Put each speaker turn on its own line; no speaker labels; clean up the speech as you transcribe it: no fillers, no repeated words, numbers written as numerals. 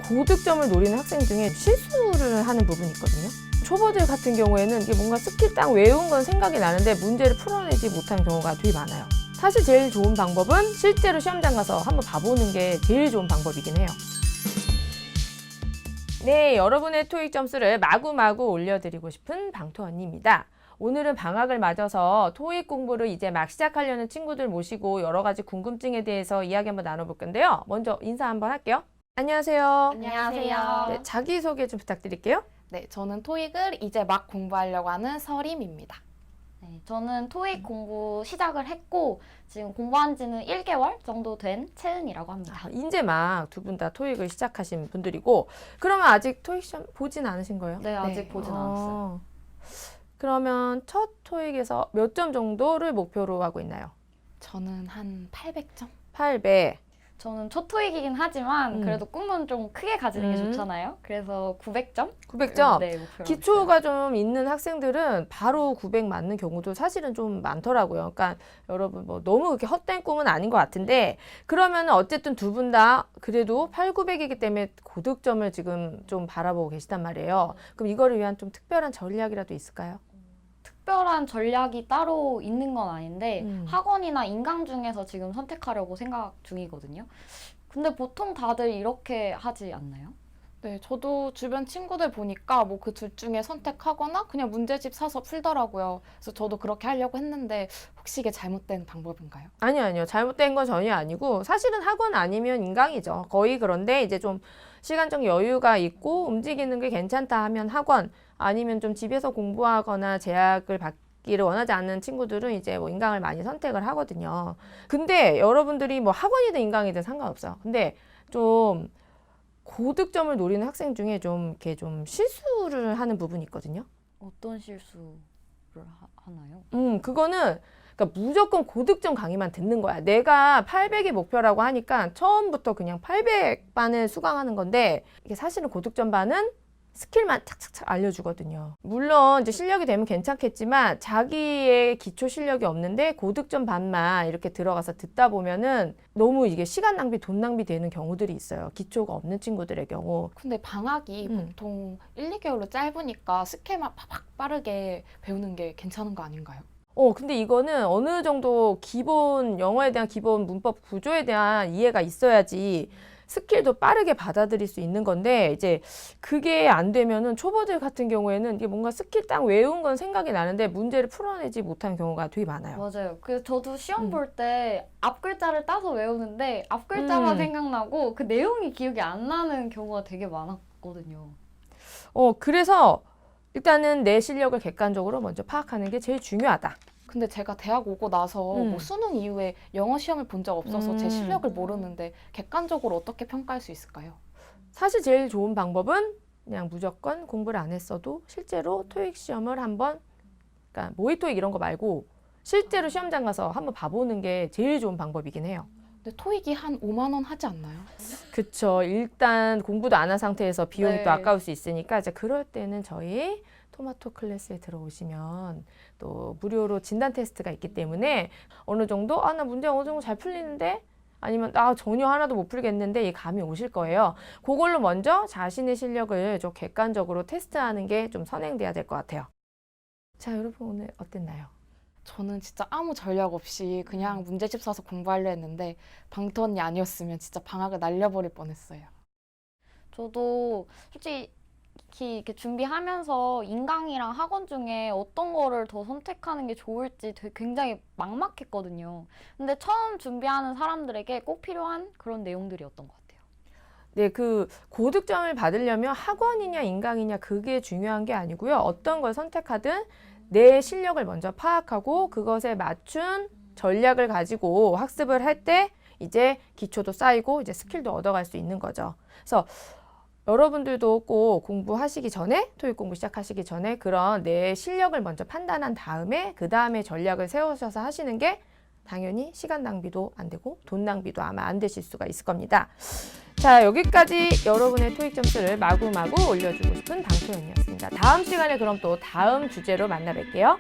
고득점을 노리는 학생 중에 실수를 하는 부분이 있거든요. 초보들 같은 경우에는 이게 뭔가 스킬 딱 외운 건 생각이 나는데 문제를 풀어내지 못한 경우가 되게 많아요. 사실 제일 좋은 방법은 실제로 시험장 가서 한번 봐보는 게 제일 좋은 방법이긴 해요. 네, 여러분의 토익 점수를 마구마구 올려드리고 싶은 방토 언니입니다. 오늘은 방학을 맞아서 토익 공부를 이제 막 시작하려는 친구들 모시고 여러 가지 궁금증에 대해서 이야기 한번 나눠볼 건데요. 먼저 인사 한번 할게요. 안녕하세요.
안녕하세요.
네, 자기소개 좀 부탁드릴게요.
네, 저는 토익을 이제 막 공부하려고 하는 서림입니다.
네, 저는 토익 공부 시작을 했고 지금 공부한 지는 1개월 정도 된 채은이라고 합니다.
이제 막 두 분 다 토익을 시작하신 분들이고, 그러면 아직 토익 시험 보진 않으신 거예요?
네, 아직 보진 않았어요.
그러면 첫 토익에서 몇 점 정도를 목표로 하고 있나요?
저는 한 800점?
800.
저는 첫 토익이긴 하지만 그래도 꿈은 좀 크게 가지는 게 좋잖아요. 그래서 900점?
900점?
네, 목표로
기초가 좀 있는 학생들은 바로 900 맞는 경우도 사실은 좀 많더라고요. 그러니까 여러분 뭐 너무 그렇게 헛된 꿈은 아닌 것 같은데, 그러면 어쨌든 두 분 다 그래도 8, 900이기 때문에 고득점을 지금 좀 바라보고 계시단 말이에요. 그럼 이거를 위한 좀 특별한 전략이라도 있을까요?
특별한 전략이 따로 있는 건 아닌데 학원이나 인강 중에서 지금 선택하려고 생각 중이거든요. 근데 보통 다들 이렇게 하지 않나요?
네, 저도 주변 친구들 보니까 뭐 그 둘 중에 선택하거나 그냥 문제집 사서 풀더라고요. 그래서 저도 그렇게 하려고 했는데 혹시 이게 잘못된 방법인가요?
아니요. 잘못된 건 전혀 아니고, 사실은 학원 아니면 인강이죠. 거의. 그런데 이제 좀 시간적 여유가 있고 움직이는 게 괜찮다 하면 학원, 아니면 좀 집에서 공부하거나 제약을 받기를 원하지 않는 친구들은 이제 뭐 인강을 많이 선택을 하거든요. 근데 여러분들이 뭐 학원이든 인강이든 상관없어요. 근데 좀 고득점을 노리는 학생 중에 좀 이렇게 좀 실수를 하는 부분이 있거든요.
어떤 실수를 하나요?
그거는 그러니까 무조건 고득점 강의만 듣는 거야. 내가 800이 목표라고 하니까 처음부터 그냥 800반을 수강하는 건데, 이게 사실은 고득점 반은 스킬만 착착착 알려주거든요. 물론 이제 실력이 되면 괜찮겠지만 자기의 기초 실력이 없는데 고득점 반만 이렇게 들어가서 듣다 보면은 너무 이게 시간 낭비, 돈 낭비 되는 경우들이 있어요. 기초가 없는 친구들의 경우.
근데 방학이 보통 1, 2개월로 짧으니까 스킬만 팍팍 빠르게 배우는 게 괜찮은 거 아닌가요?
근데 이거는 어느 정도 기본 영어에 대한 기본 문법 구조에 대한 이해가 있어야지 스킬도 빠르게 받아들일 수 있는 건데, 이제 그게 안 되면은 초보들 같은 경우에는 이게 뭔가 스킬 딱 외운 건 생각이 나는데 문제를 풀어내지 못한 경우가 되게 많아요.
맞아요. 그래서 저도 시험 볼 때 앞 글자를 따서 외우는데 앞 글자만 생각나고 그 내용이 기억이 안 나는 경우가 되게 많았거든요.
그래서 일단은 내 실력을 객관적으로 먼저 파악하는 게 제일 중요하다.
근데 제가 대학 오고 나서 뭐 수능 이후에 영어 시험을 본 적 없어서 제 실력을 모르는데 객관적으로 어떻게 평가할 수 있을까요?
사실 제일 좋은 방법은 그냥 무조건 공부를 안 했어도 실제로 토익 시험을 한번, 그러니까 모의 토익 이런 거 말고 실제로 시험장 가서 한번 봐보는 게 제일 좋은 방법이긴 해요.
근데 토익이 한 5만 원 하지 않나요?
그쵸. 일단 공부도 안 한 상태에서 비용이
네.
또 아까울 수 있으니까 이제 그럴 때는 저희 토마토 클래스에 들어오시면 또 무료로 진단 테스트가 있기 때문에 어느 정도 나 문제 어느 정도 잘 풀리는데, 아니면 전혀 하나도 못 풀겠는데 이 감이 오실 거예요. 그걸로 먼저 자신의 실력을 좀 객관적으로 테스트하는 게 좀 선행돼야 될 것 같아요. 자, 여러분 오늘 어땠나요?
저는 진짜 아무 전략 없이 그냥 문제집 사서 공부하려 했는데 방토 언니 아니었으면 진짜 방학을 날려버릴 뻔했어요.
저도 솔직히 이렇게 준비하면서 인강이랑 학원 중에 어떤 거를 더 선택하는 게 좋을지 굉장히 막막했거든요. 근데 처음 준비하는 사람들에게 꼭 필요한 그런 내용들이었던 것 같아요.
네, 그 고득점을 받으려면 학원이냐 인강이냐 그게 중요한 게 아니고요. 어떤 걸 선택하든 내 실력을 먼저 파악하고 그것에 맞춘 전략을 가지고 학습을 할 때 이제 기초도 쌓이고 이제 스킬도 얻어갈 수 있는 거죠. 그래서 여러분들도 꼭 공부하시기 전에, 토익 공부 시작하시기 전에 그런 내 실력을 먼저 판단한 다음에 그 다음에 전략을 세우셔서 하시는 게 당연히 시간 낭비도 안 되고 돈 낭비도 아마 안 되실 수가 있을 겁니다. 자, 여기까지 여러분의 토익 점수를 마구마구 올려주고 싶은 방토연이었습니다. 다음 시간에 그럼 또 다음 주제로 만나 뵐게요.